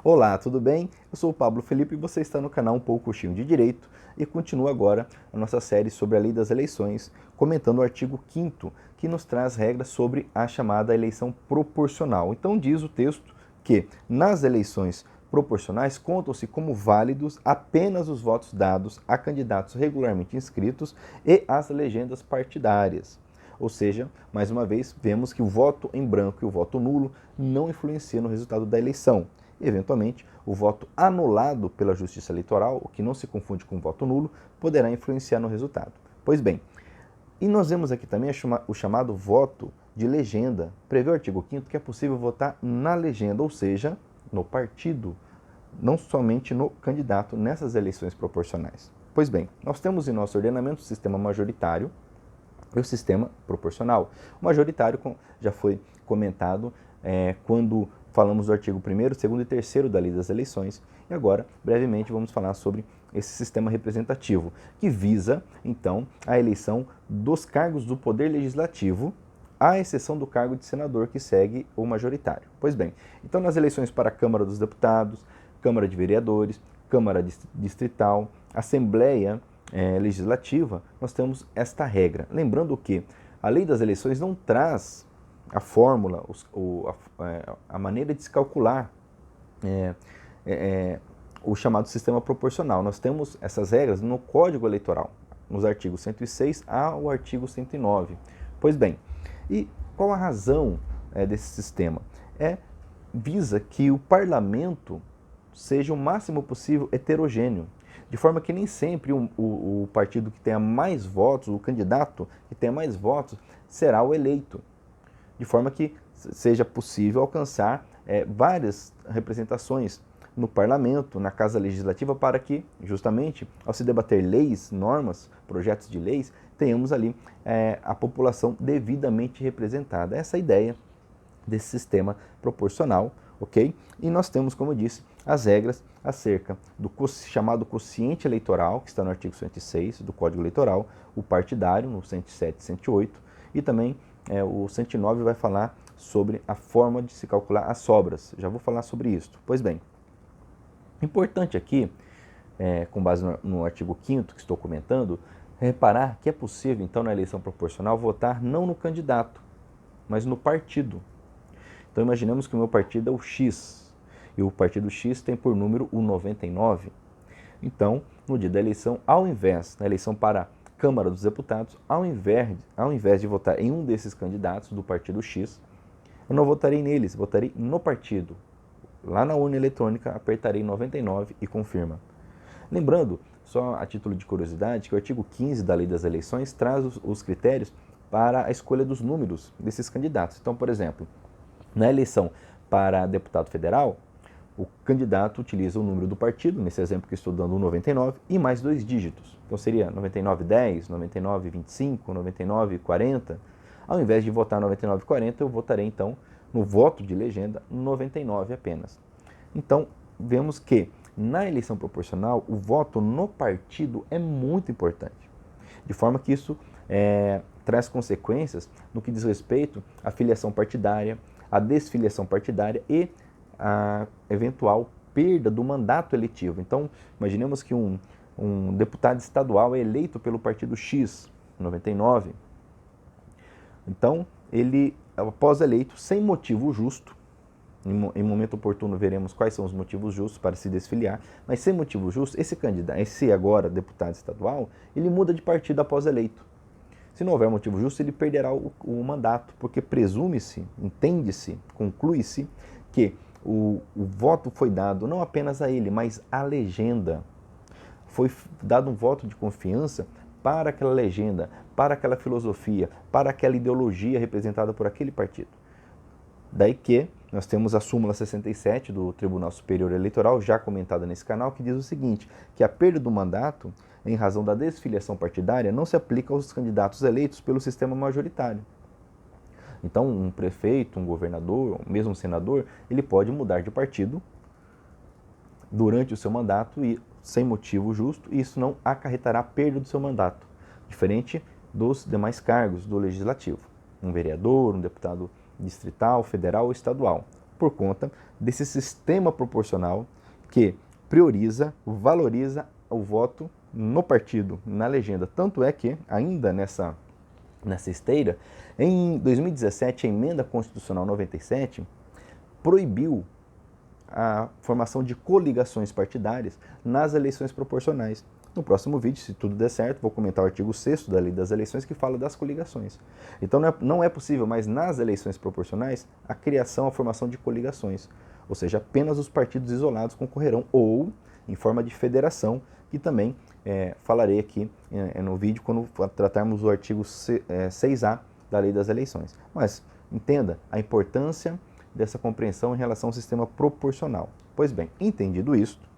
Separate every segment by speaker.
Speaker 1: Olá, tudo bem? Eu sou o Pablo Felipe e você está no canal Um Pouco Coxinho de Direito e continua agora a nossa série sobre a lei das eleições, comentando o artigo 5º, que nos traz regras sobre a chamada eleição proporcional. Então diz o texto que nas eleições proporcionais contam-se como válidos apenas os votos dados a candidatos regularmente inscritos e as legendas partidárias. Ou seja, mais uma vez, vemos que o voto em branco e o voto nulo não influenciam no resultado da eleição. Eventualmente, o voto anulado pela Justiça Eleitoral, o que não se confunde com o voto nulo, poderá influenciar no resultado. Pois bem, e nós vemos aqui também o chamado voto de legenda. Prevê o artigo 5º que é possível votar na legenda, ou seja, no partido, não somente no candidato nessas eleições proporcionais. Pois bem, nós temos em nosso ordenamento o sistema majoritário e o sistema proporcional. O majoritário já foi comentado quando falamos do artigo 1º, 2º e 3º da Lei das Eleições. E agora, brevemente, vamos falar sobre esse sistema representativo, que visa, então, a eleição dos cargos do Poder Legislativo, à exceção do cargo de senador, que segue o majoritário. Pois bem, então nas eleições para a Câmara dos Deputados, Câmara de Vereadores, Câmara Distrital, Assembleia Legislativa, nós temos esta regra. Lembrando que a Lei das Eleições não traz a fórmula, a maneira de se calcular o chamado sistema proporcional. Nós temos essas regras no Código Eleitoral, nos artigos 106 ao artigo 109. Pois bem, e qual a razão desse sistema? Visa que o parlamento seja o máximo possível heterogêneo, de forma que nem sempre o partido que tenha mais votos, o candidato que tenha mais votos, será o eleito, de forma que seja possível alcançar várias representações no parlamento, na Casa Legislativa, para que, justamente, ao se debater leis, normas, projetos de leis, tenhamos ali a população devidamente representada. Essa é a ideia desse sistema proporcional, ok? E nós temos, como eu disse, as regras acerca do chamado quociente eleitoral, que está no artigo 106 do Código Eleitoral, o partidário, no 107 e 108, e também o 109 vai falar sobre a forma de se calcular as sobras. Já vou falar sobre isso. Pois bem, importante aqui, com base no artigo 5º que estou comentando, reparar que é possível, então, na eleição proporcional, votar não no candidato, mas no partido. Então, imaginemos que o meu partido é o X, e o partido X tem por número o 99. Então, no dia da eleição, na eleição para a Câmara dos Deputados, ao invés de votar em um desses candidatos do partido X, eu não votarei neles, votarei no partido. Lá na urna eletrônica, apertarei 99 e confirma. Lembrando, só a título de curiosidade, que o artigo 15 da Lei das Eleições traz os critérios para a escolha dos números desses candidatos. Então, por exemplo, na eleição para deputado federal, o candidato utiliza o número do partido, nesse exemplo que estou dando, o 99, e mais 2 dígitos. Então seria 9910, 9925, 9940. Ao invés de votar 9940, eu votarei então no voto de legenda 99 apenas. Então, vemos que na eleição proporcional, o voto no partido é muito importante, de forma que isso traz consequências no que diz respeito à filiação partidária, à desfiliação partidária e a eventual perda do mandato eletivo. Então, imaginemos que um deputado estadual é eleito pelo partido X, 99. Então, ele, após eleito, sem motivo justo, em momento oportuno veremos quais são os motivos justos para se desfiliar, mas sem motivo justo, esse agora deputado estadual, ele muda de partido após eleito. Se não houver motivo justo, ele perderá o mandato, porque presume-se, entende-se, conclui-se que o voto foi dado não apenas a ele, mas à legenda. Foi dado um voto de confiança para aquela legenda, para aquela filosofia, para aquela ideologia representada por aquele partido. Daí que nós temos a súmula 67 do Tribunal Superior Eleitoral, já comentada nesse canal, que diz o seguinte, que a perda do mandato, em razão da desfiliação partidária, não se aplica aos candidatos eleitos pelo sistema majoritário. Então, um prefeito, um governador, mesmo um senador, ele pode mudar de partido durante o seu mandato e sem motivo justo, e isso não acarretará a perda do seu mandato, diferente dos demais cargos do legislativo, um vereador, um deputado distrital, federal ou estadual, por conta desse sistema proporcional que prioriza, valoriza o voto no partido, na legenda. Tanto é que, ainda nessa esteira, em 2017, a Emenda Constitucional 97 proibiu a formação de coligações partidárias nas eleições proporcionais. No próximo vídeo, se tudo der certo, vou comentar o artigo 6º da Lei das Eleições que fala das coligações. Então não é possível, mas nas eleições proporcionais, a criação, a formação de coligações. Ou seja, apenas os partidos isolados concorrerão, ou em forma de federação, que também falarei aqui no vídeo quando tratarmos do artigo 6A da Lei das Eleições. Mas entenda a importância dessa compreensão em relação ao sistema proporcional. Pois bem, entendido isto,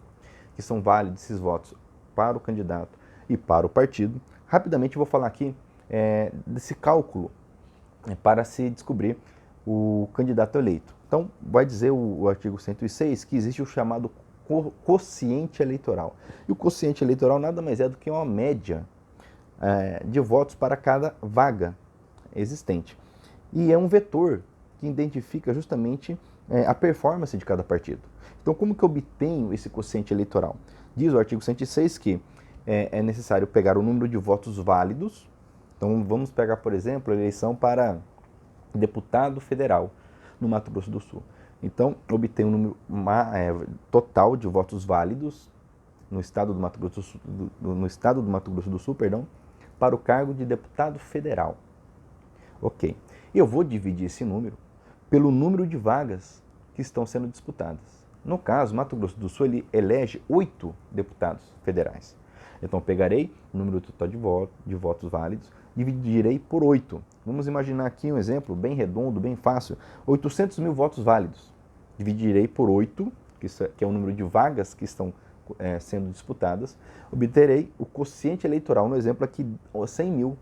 Speaker 1: que são válidos esses votos para o candidato e para o partido, rapidamente vou falar aqui desse cálculo para se descobrir o candidato eleito. Então, vai dizer o artigo 106 que existe o chamado quociente eleitoral. E o quociente eleitoral nada mais é do que uma média de votos para cada vaga existente. E é um vetor que identifica justamente a performance de cada partido. Então, como que eu obtenho esse quociente eleitoral? Diz o artigo 106 que é necessário pegar o número de votos válidos. Então, vamos pegar, por exemplo, a eleição para deputado federal no Mato Grosso do Sul. Então, obtenho um número total de votos válidos no estado do Mato Grosso do Sul, para o cargo de deputado federal. Ok. Eu vou dividir esse número pelo número de vagas que estão sendo disputadas. No caso, Mato Grosso do Sul ele elege 8 deputados federais. Então, pegarei o número total de votos válidos, dividirei por 8. Vamos imaginar aqui um exemplo bem redondo, bem fácil. 800 mil votos válidos. Dividirei por 8, que é o número de vagas que estão sendo disputadas. Obterei o quociente eleitoral, no exemplo aqui, 100 mil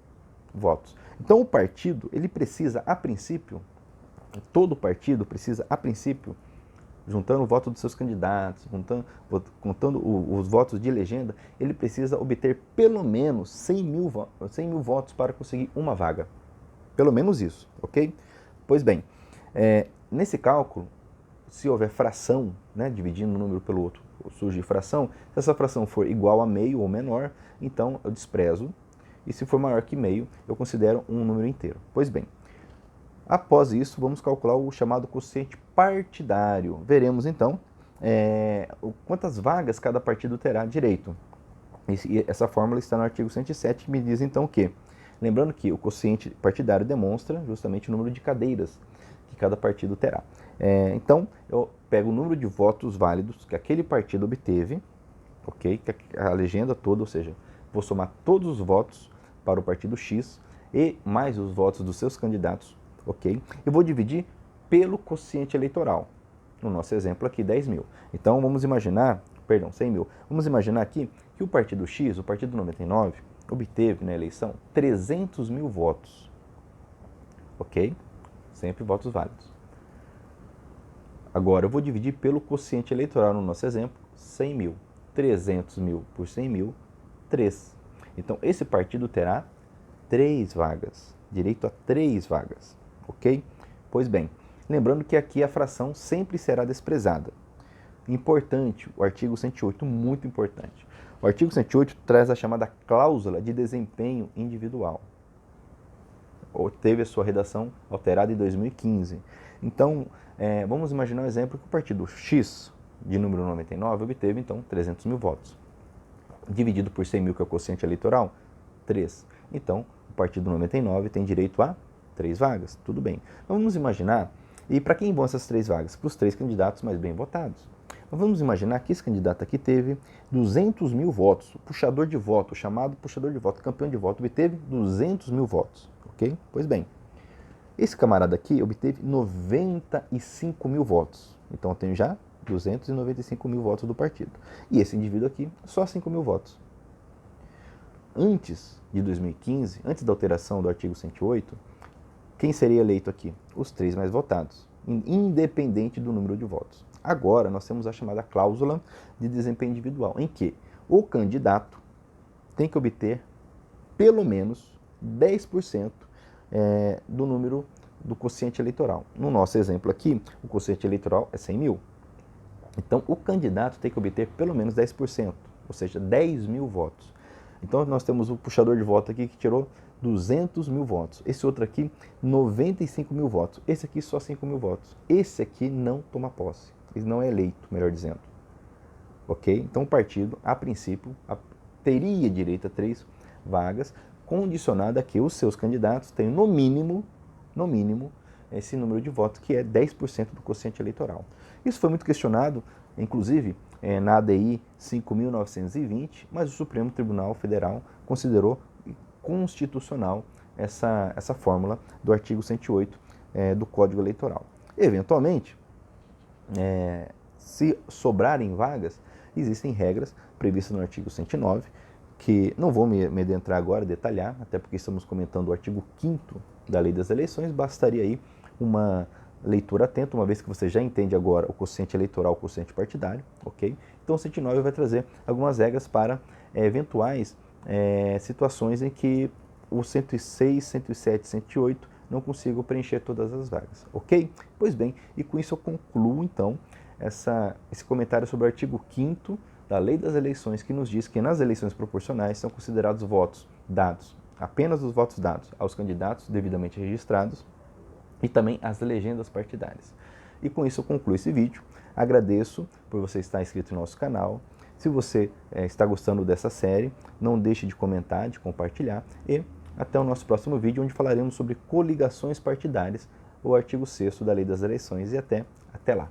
Speaker 1: votos. Então, o partido, ele precisa, a princípio, todo partido precisa, a princípio, juntando o voto dos seus candidatos, contando os votos de legenda, ele precisa obter pelo menos 100 mil votos para conseguir uma vaga. Pelo menos isso, ok? Pois bem, nesse cálculo, se houver fração, dividindo um número pelo outro, surge fração, se essa fração for igual a meio ou menor, então eu desprezo, e se for maior que meio, eu considero um número inteiro. Pois bem, após isso, vamos calcular o chamado quociente partidário. Veremos, então, quantas vagas cada partido terá direito. E essa fórmula está no artigo 107, que me diz, então, que, lembrando que o quociente partidário demonstra justamente o número de cadeiras que cada partido terá. Então, eu pego o número de votos válidos que aquele partido obteve, ok? A legenda toda, ou seja, vou somar todos os votos para o partido X e mais os votos dos seus candidatos, ok? E vou dividir pelo quociente eleitoral. No nosso exemplo aqui, 10 mil. Então, vamos imaginar, 100 mil. Vamos imaginar aqui que o partido X, o partido 99, obteve na eleição 300 mil votos. Ok? Sempre votos válidos. Agora, eu vou dividir pelo quociente eleitoral no nosso exemplo, 100 mil. 300 mil por 100 mil, 3. Então, esse partido terá 3 vagas. Direito a 3 vagas. Ok? Pois bem, lembrando que aqui a fração sempre será desprezada. Importante, o artigo 108, muito importante. O artigo 108 traz a chamada cláusula de desempenho individual. Teve a sua redação alterada em 2015. Então, vamos imaginar um exemplo que o partido X, de número 99, obteve, então, 300 mil votos. Dividido por 100 mil, que é o quociente eleitoral, 3. Então, o partido 99 tem direito a 3 vagas. Tudo bem. Vamos imaginar, e para quem vão essas 3 vagas? Para os 3 candidatos mais bem votados. Mas vamos imaginar que esse candidato aqui teve 200 mil votos. O puxador de voto, o chamado puxador de voto, campeão de voto, obteve 200 mil votos. Ok? Pois bem, esse camarada aqui obteve 95 mil votos. Então, eu tenho já 295 mil votos do partido. E esse indivíduo aqui, só 5 mil votos. Antes de 2015, antes da alteração do artigo 108, quem seria eleito aqui? Os 3 mais votados, independente do número de votos. Agora, nós temos a chamada cláusula de desempenho individual, em que o candidato tem que obter pelo menos 10% do número do quociente eleitoral. No nosso exemplo aqui, o quociente eleitoral é 100 mil. Então, o candidato tem que obter pelo menos 10%, ou seja, 10 mil votos. Então, nós temos o puxador de voto aqui que tirou 200 mil votos. Esse outro aqui, 95 mil votos. Esse aqui, só 5 mil votos. Esse aqui não toma posse. Ele não é eleito, melhor dizendo. Ok? Então, o partido, a princípio, teria direito a 3 vagas, condicionada a que os seus candidatos tenham, no mínimo, esse número de votos, que é 10% do quociente eleitoral. Isso foi muito questionado, inclusive, na ADI 5.920, mas o Supremo Tribunal Federal considerou constitucional essa fórmula do artigo 108 do Código Eleitoral. Eventualmente, se sobrarem vagas, existem regras previstas no artigo 109, que não vou me adentrar agora, detalhar, até porque estamos comentando o artigo 5º da Lei das Eleições, bastaria aí uma leitura atenta, uma vez que você já entende agora o quociente eleitoral, o quociente partidário, ok? Então o 109 vai trazer algumas regras para eventuais situações em que o 106, 107, 108 não consigam preencher todas as vagas, ok? Pois bem, e com isso eu concluo então esse comentário sobre o artigo 5º da Lei das Eleições, que nos diz que nas eleições proporcionais são considerados votos dados, apenas os votos dados aos candidatos devidamente registrados e também as legendas partidárias. E com isso eu concluo esse vídeo. Agradeço por você estar inscrito no nosso canal. Se você está gostando dessa série, não deixe de comentar, de compartilhar e até o nosso próximo vídeo, onde falaremos sobre coligações partidárias, o artigo 6º da Lei das Eleições, e até lá.